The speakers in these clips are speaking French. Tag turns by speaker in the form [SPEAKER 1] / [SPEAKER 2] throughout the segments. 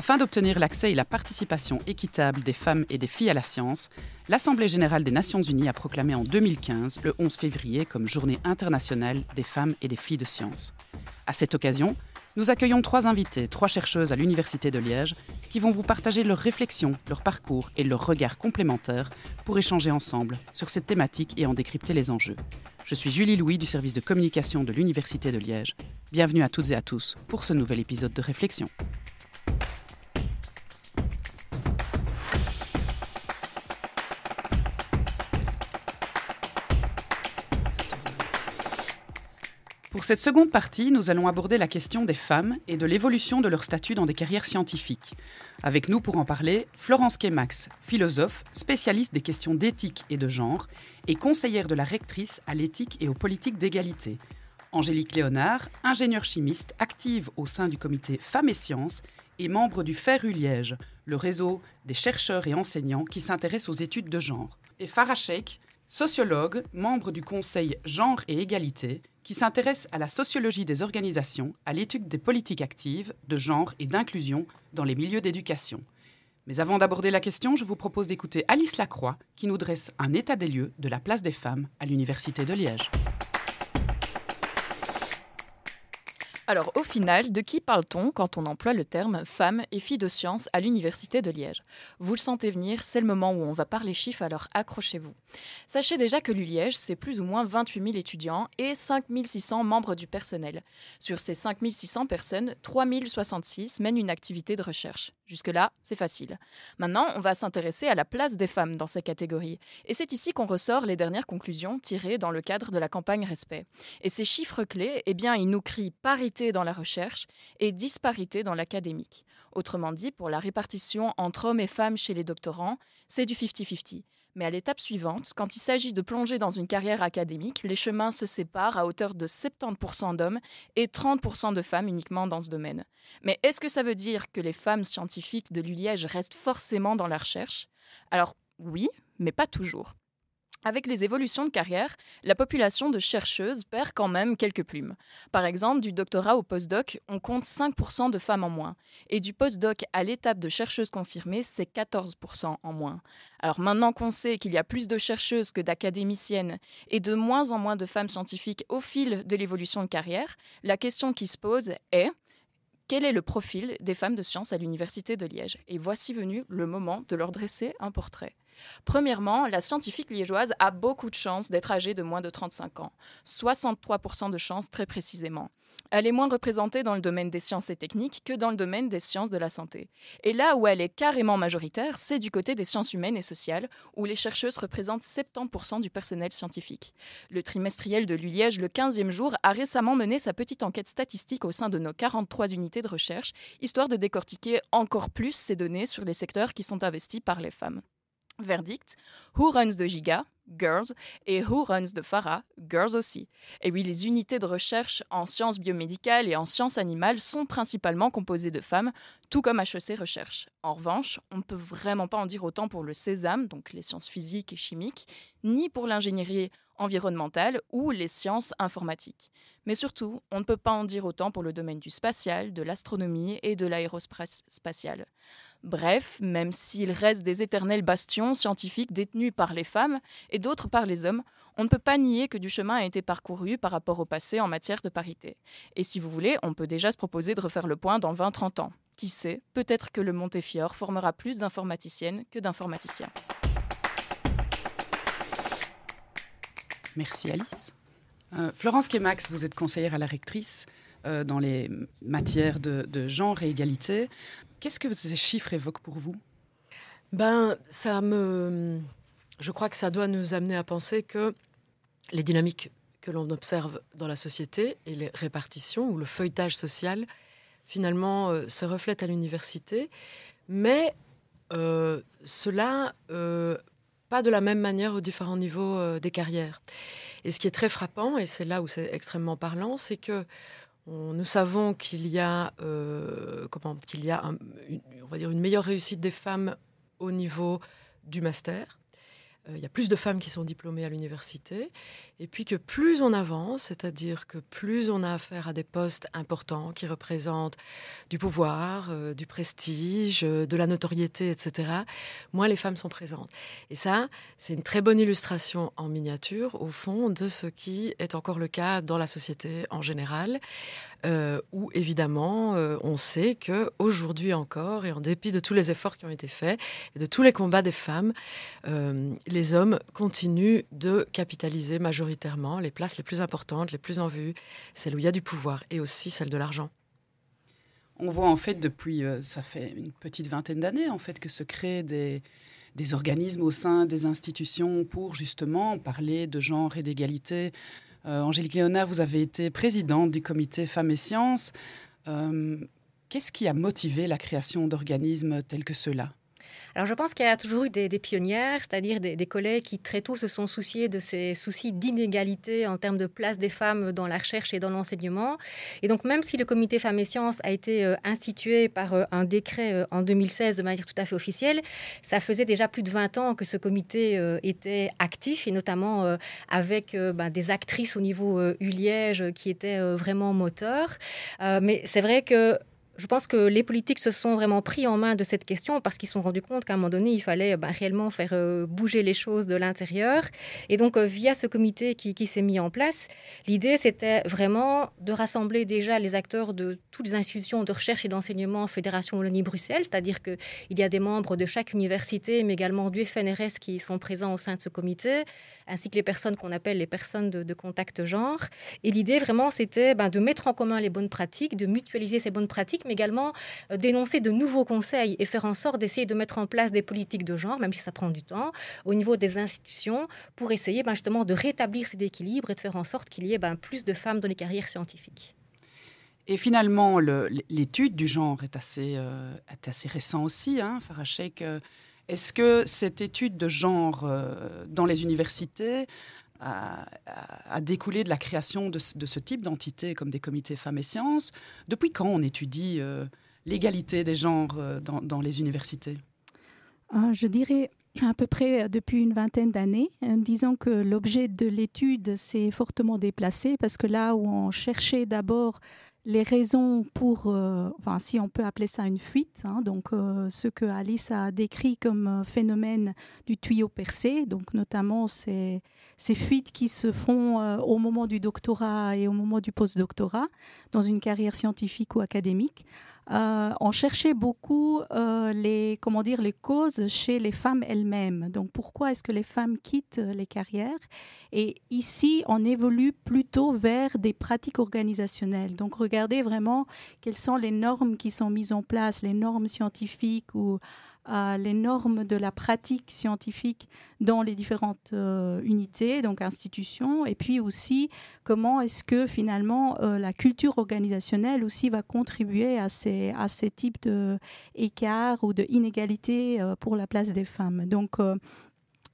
[SPEAKER 1] Afin d'obtenir l'accès et la participation équitable des femmes et des filles à la science, l'Assemblée générale des Nations unies a proclamé en 2015 le 11 février comme Journée internationale des femmes et des filles de science. À cette occasion, nous accueillons 3 invités, 3 chercheuses à l'Université de Liège, qui vont vous partager leurs réflexions, leur parcours et leurs regards complémentaires pour échanger ensemble sur cette thématique et en décrypter les enjeux. Je suis Julie Louis du service de communication de l'Université de Liège. Bienvenue à toutes et à tous pour ce nouvel épisode de Réflexion. Pour cette seconde partie, nous allons aborder la question des femmes et de l'évolution de leur statut dans des carrières scientifiques. Avec nous pour en parler, Florence Quémax, philosophe, spécialiste des questions d'éthique et de genre et conseillère de la rectrice à l'éthique et aux politiques d'égalité. Angélique Léonard, ingénieure chimiste, active au sein du comité Femmes et Sciences et membre du FERU Liège, le réseau des chercheurs et enseignants qui s'intéressent aux études de genre. Et Farah Sheikh, sociologue, membre du conseil Genre et Égalité, qui s'intéresse à la sociologie des organisations, à l'étude des politiques actives, de genre et d'inclusion dans les milieux d'éducation. Mais avant d'aborder la question, je vous propose d'écouter Alice Lacroix, qui nous dresse un état des lieux de la place des femmes à l'Université de Liège.
[SPEAKER 2] Alors, au final, de qui parle-t-on quand on emploie le terme « femmes et filles de sciences » à l'Université de Liège ? Vous le sentez venir, c'est le moment où on va parler chiffres, alors accrochez-vous. Sachez déjà que l'ULiège, c'est plus ou moins 28 000 étudiants et 5 600 membres du personnel. Sur ces 5 600 personnes, 3 066 mènent une activité de recherche. Jusque-là, c'est facile. Maintenant, on va s'intéresser à la place des femmes dans ces catégories. Et c'est ici qu'on ressort les dernières conclusions tirées dans le cadre de la campagne Respect. Et ces chiffres clés, eh bien, ils nous crient parité dans la recherche et disparité dans l'académique. Autrement dit, pour la répartition entre hommes et femmes chez les doctorants, c'est du 50-50. Mais à l'étape suivante, quand il s'agit de plonger dans une carrière académique, les chemins se séparent à hauteur de 70% d'hommes et 30% de femmes uniquement dans ce domaine. Mais est-ce que ça veut dire que les femmes scientifiques de l'ULiège restent forcément dans la recherche ? Alors oui, mais pas toujours. Avec les évolutions de carrière, la population de chercheuses perd quand même quelques plumes. Par exemple, du doctorat au postdoc, on compte 5% de femmes en moins. Et du postdoc à l'étape de chercheuse confirmée, c'est 14% en moins. Alors maintenant qu'on sait qu'il y a plus de chercheuses que d'académiciennes et de moins en moins de femmes scientifiques au fil de l'évolution de carrière, la question qui se pose est: quel est le profil des femmes de sciences à l'Université de Liège ? Et voici venu le moment de leur dresser un portrait. Premièrement, la scientifique liégeoise a beaucoup de chances d'être âgée de moins de 35 ans. 63% de chances très précisément. Elle est moins représentée dans le domaine des sciences et techniques que dans le domaine des sciences de la santé. Et là où elle est carrément majoritaire, c'est du côté des sciences humaines et sociales, où les chercheuses représentent 70% du personnel scientifique. Le trimestriel de l'ULiège, le 15e jour, a récemment mené sa petite enquête statistique au sein de nos 43 unités de recherche, histoire de décortiquer encore plus ces données sur les secteurs qui sont investis par les femmes. Verdict: who runs de Giga? Girls. Et who runs de Farah? Girls aussi. Et oui, les unités de recherche en sciences biomédicales et en sciences animales sont principalement composées de femmes, tout comme HEC Recherche. En revanche, on ne peut vraiment pas en dire autant pour le Sésame, donc les sciences physiques et chimiques, ni pour l'ingénierie environnementale ou les sciences informatiques. Mais surtout, on ne peut pas en dire autant pour le domaine du spatial, de l'astronomie et de l'aérospatiale. Bref, même s'il reste des éternels bastions scientifiques détenus par les femmes et d'autres par les hommes, on ne peut pas nier que du chemin a été parcouru par rapport au passé en matière de parité. Et si vous voulez, on peut déjà se proposer de refaire le point dans 20-30 ans. Qui sait, peut-être que le Montefiore formera plus d'informaticiennes que d'informaticiens.
[SPEAKER 1] Merci Alice. Florence Quémax, vous êtes conseillère à la rectrice dans les matières de genre et égalité. Qu'est-ce que ces chiffres évoquent pour vous ?
[SPEAKER 3] Je crois que ça doit nous amener à penser que les dynamiques que l'on observe dans la société et les répartitions ou le feuilletage social, finalement, se reflètent à l'université, mais cela pas de la même manière aux différents niveaux des carrières. Et ce qui est très frappant, et c'est là où c'est extrêmement parlant, c'est que nous savons qu'il y a, on va dire une meilleure réussite des femmes au niveau du master. Il y a plus de femmes qui sont diplômées à l'université. Et puis que plus on avance, c'est-à-dire que plus on a affaire à des postes importants qui représentent du pouvoir, du prestige, de la notoriété, etc., moins les femmes sont présentes. Et ça, c'est une très bonne illustration en miniature, au fond, de ce qui est encore le cas dans la société en général, où évidemment, on sait qu'aujourd'hui encore, et en dépit de tous les efforts qui ont été faits, et de tous les combats des femmes, les hommes continuent de capitaliser majoritairement les places les plus importantes, les plus en vue, celles où il y a du pouvoir, et aussi celles de l'argent.
[SPEAKER 1] On voit en fait depuis, ça fait une petite vingtaine d'années en fait, que se créent des organismes au sein des institutions pour justement parler de genre et d'égalité. Angélique Léonard, vous avez été présidente du comité Femmes et Sciences. Qu'est-ce qui a motivé la création d'organismes tels que ceux-là ?
[SPEAKER 4] Alors, je pense qu'il y a toujours eu des pionnières, c'est-à-dire des collègues qui très tôt se sont souciés de ces soucis d'inégalité en termes de place des femmes dans la recherche et dans l'enseignement. Et donc, même si le comité Femmes et Sciences a été institué par un décret en 2016 de manière tout à fait officielle, ça faisait déjà plus de 20 ans que ce comité était actif, et notamment avec des actrices au niveau ULiège qui étaient vraiment moteurs. Mais c'est vrai que je pense que les politiques se sont vraiment pris en main de cette question parce qu'ils se sont rendus compte qu'à un moment donné, il fallait réellement faire bouger les choses de l'intérieur. Et donc, via ce comité qui s'est mis en place, l'idée, c'était vraiment de rassembler déjà les acteurs de toutes les institutions de recherche et d'enseignement Fédération Wallonie-Bruxelles, c'est-à-dire qu'il y a des membres de chaque université, mais également du FNRS qui sont présents au sein de ce comité, ainsi que les personnes qu'on appelle les personnes de contact genre. Et l'idée, vraiment, c'était de mettre en commun les bonnes pratiques, de mutualiser ces bonnes pratiques, mais également d'énoncer de nouveaux conseils et faire en sorte d'essayer de mettre en place des politiques de genre, même si ça prend du temps, au niveau des institutions, pour essayer justement de rétablir cet équilibre et de faire en sorte qu'il y ait plus de femmes dans les carrières scientifiques.
[SPEAKER 1] Et finalement, l'étude du genre est assez récent aussi, Farah Sheikh. Est-ce que cette étude de genre dans les universités a découlé de la création de ce type d'entités comme des comités Femmes et Sciences? Depuis quand on étudie l'égalité des genres dans les universités?
[SPEAKER 5] Je dirais à peu près depuis une vingtaine d'années. Disons que l'objet de l'étude s'est fortement déplacé parce que là où on cherchait d'abord les raisons pour, si on peut appeler ça une fuite, donc ce que Alice a décrit comme phénomène du tuyau percé, donc notamment ces fuites qui se font au moment du doctorat et au moment du post-doctorat dans une carrière scientifique ou académique. On cherchait beaucoup les causes chez les femmes elles-mêmes. Donc, pourquoi est-ce que les femmes quittent les carrières? Et ici, on évolue plutôt vers des pratiques organisationnelles. Donc, regardez vraiment quelles sont les normes qui sont mises en place, les normes scientifiques ou les normes de la pratique scientifique dans les différentes unités, donc institutions, et puis aussi comment est-ce que finalement la culture organisationnelle aussi va contribuer à ces types d'écarts ou d'inégalités pour la place des femmes. Donc,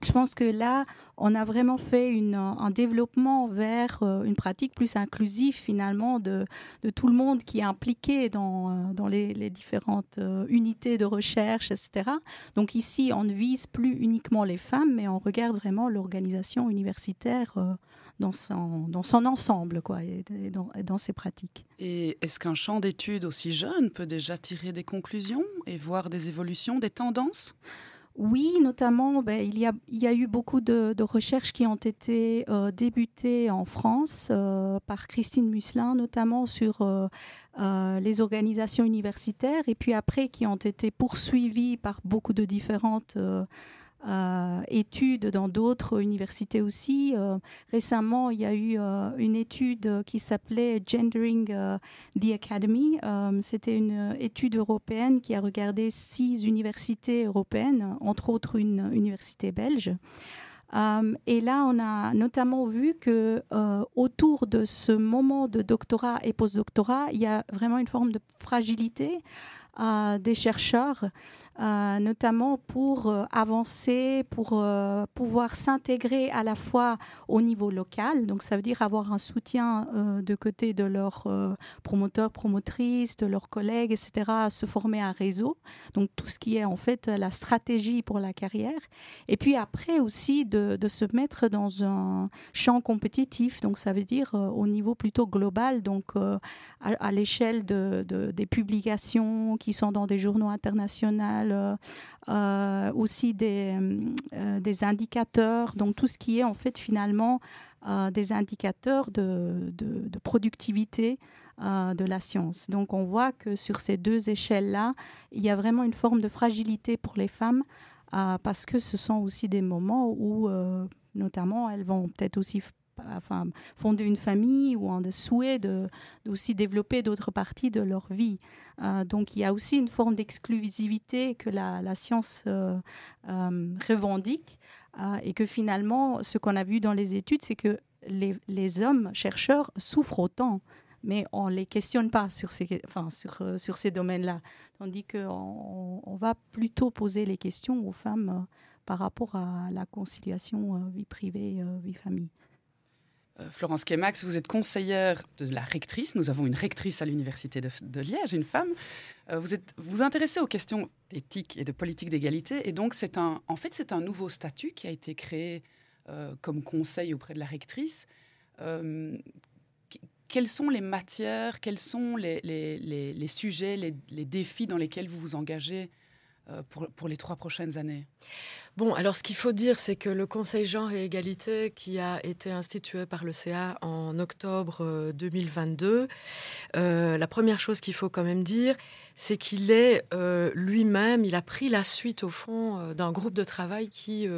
[SPEAKER 5] je pense que là, on a vraiment fait un développement vers une pratique plus inclusive finalement de tout le monde qui est impliqué dans les différentes unités de recherche, etc. Donc ici, on ne vise plus uniquement les femmes, mais on regarde vraiment l'organisation universitaire dans son ensemble, et dans ses pratiques.
[SPEAKER 1] Et est-ce qu'un champ d'études aussi jeune peut déjà tirer des conclusions et voir des évolutions, des tendances ?
[SPEAKER 5] Oui, notamment, il y a eu beaucoup de recherches qui ont été débutées en France par Christine Musselin, notamment sur les organisations universitaires, et puis après qui ont été poursuivies par beaucoup de différentes études dans d'autres universités aussi. Récemment, il y a eu une étude qui s'appelait Gendering the Academy. C'était une étude européenne qui a regardé 6 universités européennes, entre autres une université belge. Et là, on a notamment vu que autour de ce moment de doctorat et post-doctorat, il y a vraiment une forme de fragilité des chercheurs, notamment pour avancer, pour pouvoir s'intégrer à la fois au niveau local, donc ça veut dire avoir un soutien de côté de leurs promoteurs, promotrices, de leurs collègues, etc., à se former un réseau, donc tout ce qui est en fait la stratégie pour la carrière, et puis après aussi de se mettre dans un champ compétitif, donc ça veut dire au niveau plutôt global, donc à l'échelle des publications qui sont dans des journaux internationaux, aussi des indicateurs, donc tout ce qui est en fait finalement des indicateurs de productivité de la science. Donc on voit que sur ces deux échelles-là, il y a vraiment une forme de fragilité pour les femmes parce que ce sont aussi des moments où notamment elles vont peut-être aussi fonder une famille ou un souhait aussi développer d'autres parties de leur vie. Donc il y a aussi une forme d'exclusivité que la science revendique et que finalement, ce qu'on a vu dans les études, c'est que les hommes chercheurs souffrent autant, mais on ne les questionne pas sur ces domaines-là. Tandis qu'on va plutôt poser les questions aux femmes par rapport à la conciliation vie privée, vie famille.
[SPEAKER 1] Florence Kemax, vous êtes conseillère de la rectrice. Nous avons une rectrice à l'Université de Liège, une femme. Vous intéressez aux questions d'éthique et de politique d'égalité. Et donc, c'est un nouveau statut qui a été créé comme conseil auprès de la rectrice. Quelles sont les matières, quels sont les sujets, les défis dans lesquels vous vous engagez pour les 3 prochaines années?
[SPEAKER 3] Bon, alors ce qu'il faut dire, c'est que le Conseil genre et égalité qui a été institué par le CA en octobre 2022, la première chose qu'il faut quand même dire, c'est qu'il est lui-même, il a pris la suite au fond d'un groupe de travail qui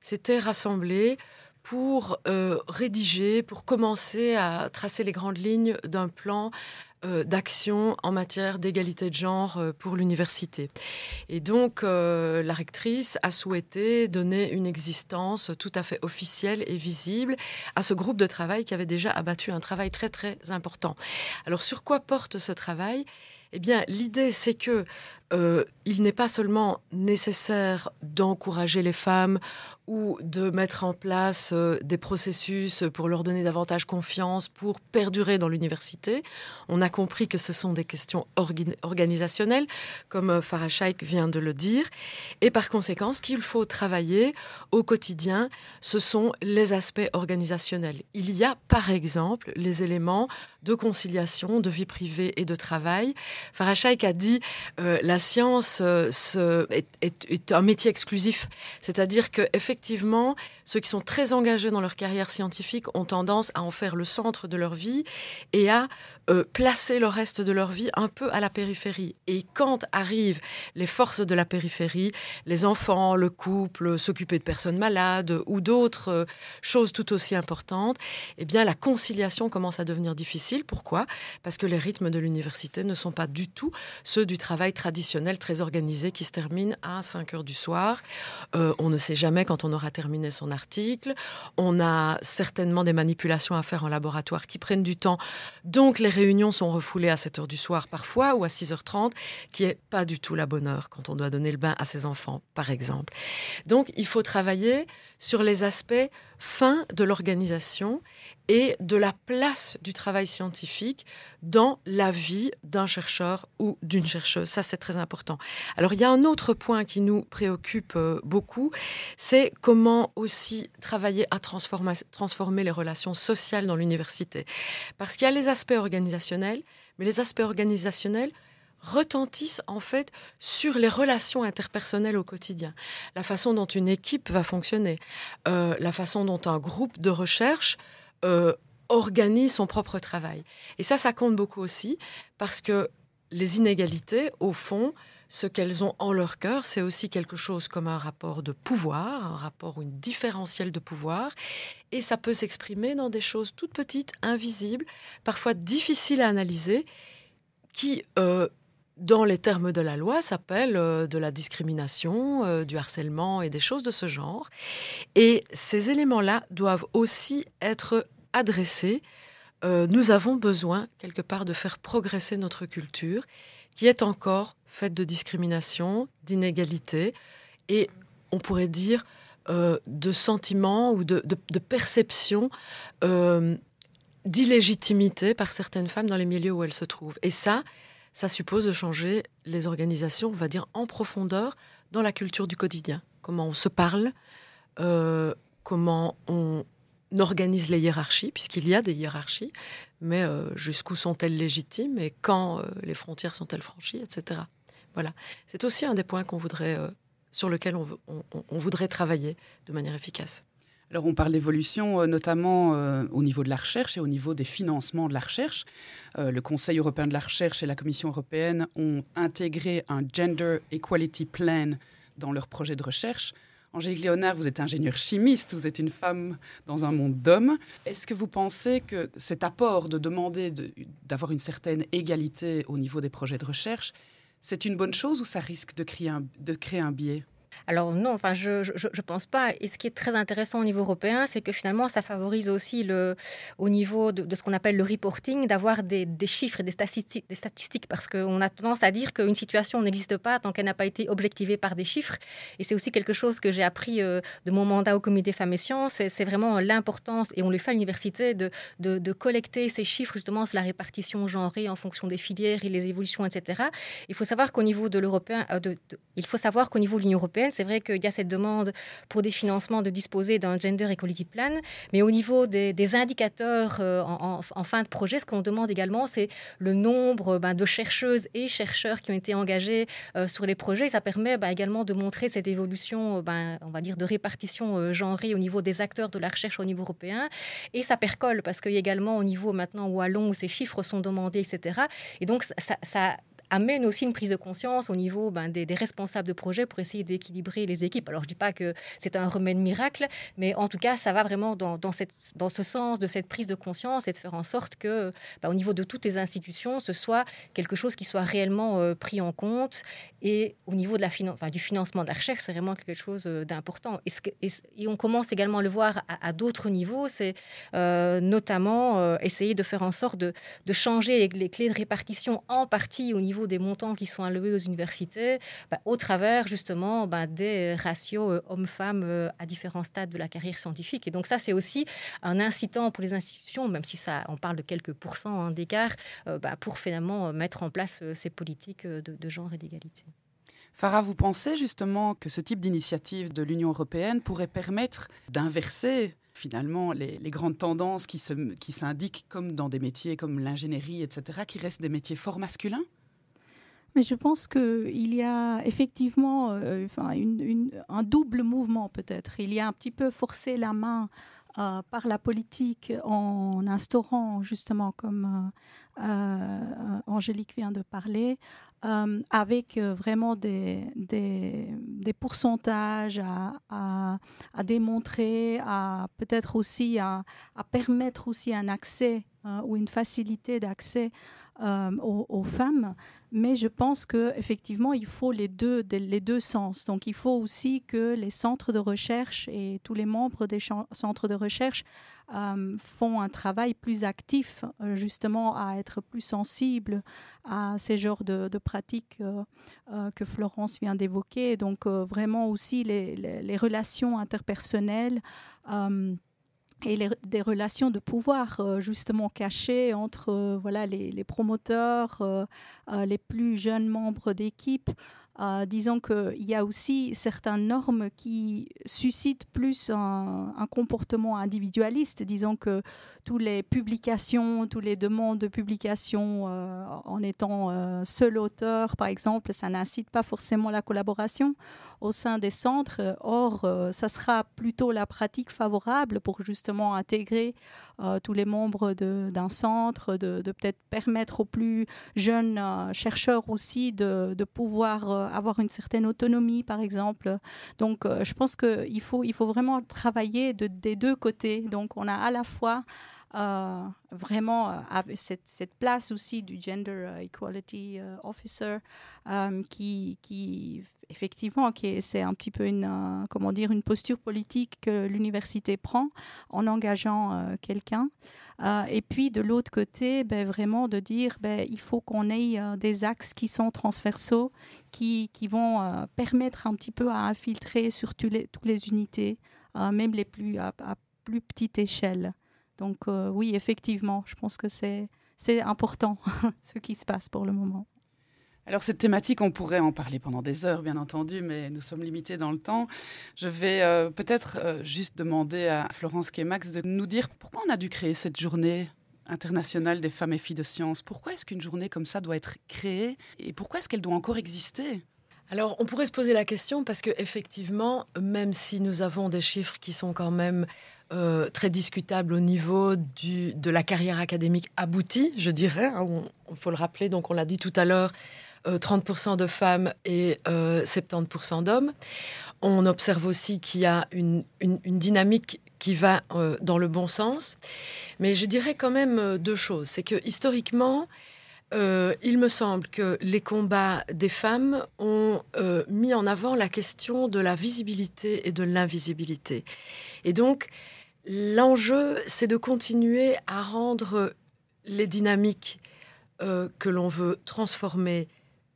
[SPEAKER 3] s'était rassemblé pour rédiger, pour commencer à tracer les grandes lignes d'un plan d'action en matière d'égalité de genre pour l'université. Et donc, la rectrice a souhaité donner une existence tout à fait officielle et visible à ce groupe de travail qui avait déjà abattu un travail très, très important. Alors, sur quoi porte ce travail ? Eh bien, l'idée, c'est que il n'est pas seulement nécessaire d'encourager les femmes ou de mettre en place des processus pour leur donner davantage confiance, pour perdurer dans l'université. On a compris que ce sont des questions organisationnelles, comme Farah Shaikh vient de le dire. Et par conséquent, ce qu'il faut travailler au quotidien, ce sont les aspects organisationnels. Il y a, par exemple, les éléments de conciliation, de vie privée et de travail. Farah Shaikh a dit la science est un métier exclusif. C'est-à-dire qu'effectivement, ceux qui sont très engagés dans leur carrière scientifique ont tendance à en faire le centre de leur vie et à placer le reste de leur vie un peu à la périphérie. Et quand arrivent les forces de la périphérie, les enfants, le couple, s'occuper de personnes malades ou d'autres choses tout aussi importantes, eh bien la conciliation commence à devenir difficile. Pourquoi ? Parce que les rythmes de l'université ne sont pas du tout ceux du travail traditionnel très organisé qui se termine à 5 heures du soir. On ne sait jamais quand on aura terminé son article. On a certainement des manipulations à faire en laboratoire qui prennent du temps. Donc les réunions sont refoulées à 7 heures du soir parfois ou à 6h30, qui n'est pas du tout la bonne heure quand on doit donner le bain à ses enfants, par exemple. Donc il faut travailler sur les aspects fins de l'organisation et de la place du travail scientifique dans la vie d'un chercheur ou d'une chercheuse. Ça, c'est très important. Alors, il y a un autre point qui nous préoccupe beaucoup, c'est comment aussi travailler à transformer les relations sociales dans l'université. Parce qu'il y a les aspects organisationnels, mais les aspects organisationnels retentissent en fait sur les relations interpersonnelles au quotidien. La façon dont une équipe va fonctionner, la façon dont un groupe de recherche organise son propre travail. Et ça compte beaucoup aussi parce que les inégalités, au fond, ce qu'elles ont en leur cœur, c'est aussi quelque chose comme un rapport de pouvoir, un rapport ou une différentielle de pouvoir. Et ça peut s'exprimer dans des choses toutes petites, invisibles, parfois difficiles à analyser, qui, dans les termes de la loi, s'appellent de la discrimination, du harcèlement et des choses de ce genre. Et ces éléments-là doivent aussi être adressés nous avons besoin, quelque part, de faire progresser notre culture, qui est encore faite de discrimination, d'inégalité, et on pourrait dire de sentiments ou de perceptions d'illégitimité par certaines femmes dans les milieux où elles se trouvent. Et ça suppose de changer les organisations, on va dire, en profondeur dans la culture du quotidien. Comment on se parle, comment on organise les hiérarchies, puisqu'il y a des hiérarchies, mais jusqu'où sont-elles légitimes et quand les frontières sont-elles franchies, etc. Voilà. C'est aussi un des points sur lequel on voudrait travailler de manière efficace.
[SPEAKER 1] Alors on parle d'évolution notamment au niveau de la recherche et au niveau des financements de la recherche. Le Conseil européen de la recherche et la Commission européenne ont intégré un Gender Equality Plan dans leur projet de recherche. Angélique Léonard, vous êtes ingénieure chimiste, vous êtes une femme dans un monde d'hommes. Est-ce que vous pensez que cet apport de demander d'avoir une certaine égalité au niveau des projets de recherche, c'est une bonne chose ou ça risque de créer un biais ?
[SPEAKER 4] Alors non, je pense pas. Et ce qui est très intéressant au niveau européen, c'est que finalement, ça favorise aussi au niveau de ce qu'on appelle le reporting, d'avoir des chiffres et des statistiques, parce qu'on a tendance à dire qu'une situation n'existe pas tant qu'elle n'a pas été objectivée par des chiffres. Et c'est aussi quelque chose que j'ai appris de mon mandat au Comité Femmes et Sciences. C'est vraiment l'importance, et on le fait à l'université, de collecter ces chiffres justement sur la répartition genrée en fonction des filières et les évolutions, etc. Il faut savoir qu'au niveau de l'européen, il faut savoir qu'au niveau de l'Union européenne, c'est vrai qu'il y a cette demande pour des financements de disposer d'un Gender Equality Plan, mais au niveau des indicateurs en fin de projet, ce qu'on demande également, c'est le nombre de chercheuses et chercheurs qui ont été engagés sur les projets. Et ça permet également de montrer cette évolution, on va dire, de répartition genrée au niveau des acteurs de la recherche au niveau européen. Et ça percole, parce qu'il y a également au niveau maintenant wallon où ces chiffres sont demandés, etc. Et donc, ça amène aussi une prise de conscience au niveau des responsables de projet pour essayer d'équilibrer les équipes. Alors, je ne dis pas que c'est un remède miracle, mais en tout cas, ça va vraiment dans ce sens de cette prise de conscience et de faire en sorte que, au niveau de toutes les institutions, ce soit quelque chose qui soit réellement pris en compte. Et au niveau de du financement de la recherche, c'est vraiment quelque chose d'important. Et on commence également à le voir à d'autres niveaux, c'est notamment essayer de faire en sorte de changer les clés de répartition en partie au niveau des montants qui sont alloués aux universités, au travers justement des ratios hommes-femmes à différents stades de la carrière scientifique. Et donc ça, c'est aussi un incitant pour les institutions, même si on parle de quelques pourcents d'écart, pour finalement mettre en place ces politiques de genre et d'égalité.
[SPEAKER 1] Farah, vous pensez justement que ce type d'initiative de l'Union européenne pourrait permettre d'inverser finalement les grandes tendances qui s'indiquent comme dans des métiers comme l'ingénierie, etc., qui restent des métiers fort masculins ?
[SPEAKER 5] Mais je pense qu'il y a effectivement un double mouvement peut-être. Il y a un petit peu forcé la main par la politique en instaurant justement, comme Angélique vient de parler, avec vraiment des pourcentages à démontrer, peut-être aussi à permettre aussi un accès ou une facilité d'accès aux femmes. Mais je pense qu'effectivement, il faut les deux sens. Donc, il faut aussi que les centres de recherche et tous les membres des centres de recherche font un travail plus actif, justement, à être plus sensibles à ces genres de pratiques que Florence vient d'évoquer. Donc, vraiment aussi les relations interpersonnelles et des relations de pouvoir justement cachées entre les promoteurs, les plus jeunes membres d'équipe. Disons qu'il y a aussi certaines normes qui suscitent plus un comportement individualiste. Disons que toutes les publications, toutes les demandes de publication en étant seul auteur, par exemple, ça n'incite pas forcément la collaboration au sein des centres. Or, ça sera plutôt la pratique favorable pour justement intégrer tous les membres d'un centre, de peut-être permettre aux plus jeunes chercheurs aussi de pouvoir avoir une certaine autonomie, par exemple. Donc, je pense qu'il faut vraiment travailler des deux côtés. Donc, on a à la fois vraiment cette place aussi du Gender Equality Officer qui effectivement, c'est un petit peu une posture politique que l'université prend en engageant quelqu'un. Et puis, de l'autre côté, vraiment de dire il faut qu'on ait des axes qui sont transversaux, qui vont permettre un petit peu à infiltrer sur toutes les unités, même les à plus petite échelle. Donc oui, effectivement, je pense que c'est important ce qui se passe pour le moment.
[SPEAKER 1] Alors cette thématique, on pourrait en parler pendant des heures, bien entendu, mais nous sommes limités dans le temps. Je vais peut-être juste demander à Florence Kemax de nous dire pourquoi on a dû créer cette journée internationale des femmes et filles de sciences. Pourquoi est-ce qu'une journée comme ça doit être créée et pourquoi est-ce qu'elle doit encore exister ?
[SPEAKER 3] Alors, on pourrait se poser la question parce qu'effectivement, même si nous avons des chiffres qui sont quand même très discutables au niveau de la carrière académique aboutie, je dirais, il faut le rappeler, donc on l'a dit tout à l'heure, 30% de femmes et 70% d'hommes. On observe aussi qu'il y a une dynamique qui va dans le bon sens. Mais je dirais quand même deux choses. C'est que historiquement, il me semble que les combats des femmes ont mis en avant la question de la visibilité et de l'invisibilité. Et donc, l'enjeu, c'est de continuer à rendre les dynamiques que l'on veut transformer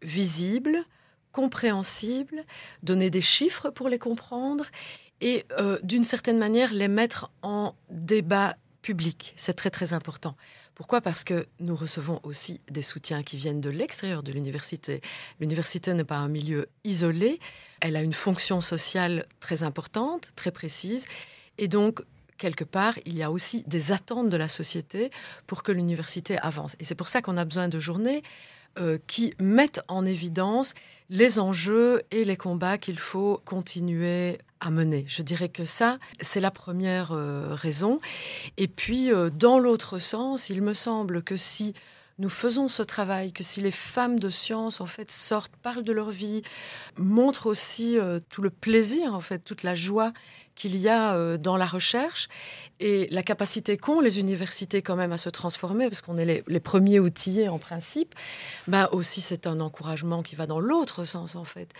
[SPEAKER 3] visibles, compréhensibles, donner des chiffres pour les comprendre et d'une certaine manière les mettre en débat public. C'est très très important. Pourquoi ? Parce que nous recevons aussi des soutiens qui viennent de l'extérieur de l'université. L'université n'est pas un milieu isolé, elle a une fonction sociale très importante, très précise et donc quelque part, il y a aussi des attentes de la société pour que l'université avance. Et c'est pour ça qu'on a besoin de journées qui mettent en évidence les enjeux et les combats qu'il faut continuer à mener. Je dirais que ça, c'est la première raison. Et puis, dans l'autre sens, il me semble que si nous faisons ce travail, que si les femmes de science, en fait, sortent, parlent de leur vie, montrent aussi tout le plaisir, en fait, toute la joie qu'il y a dans la recherche et la capacité qu'ont les universités quand même à se transformer, parce qu'on est les premiers outillés en principe, aussi c'est un encouragement qui va dans l'autre sens, en fait,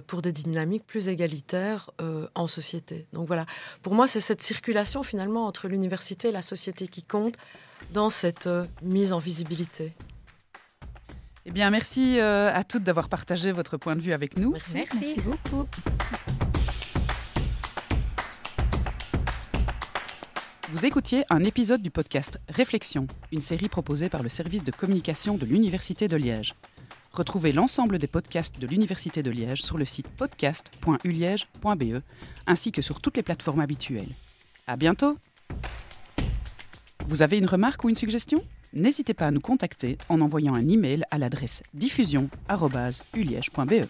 [SPEAKER 3] pour des dynamiques plus égalitaires en société. Donc voilà, pour moi, c'est cette circulation finalement entre l'université et la société qui compte dans cette mise en visibilité.
[SPEAKER 1] Eh bien, merci à toutes d'avoir partagé votre point de vue avec nous.
[SPEAKER 5] Merci beaucoup.
[SPEAKER 1] Vous écoutiez un épisode du podcast Réflexion, une série proposée par le service de communication de l'Université de Liège. Retrouvez l'ensemble des podcasts de l'Université de Liège sur le site podcast.uliege.be ainsi que sur toutes les plateformes habituelles. À bientôt! Vous avez une remarque ou une suggestion ? N'hésitez pas à nous contacter en envoyant un email à l'adresse diffusion@uliege.be.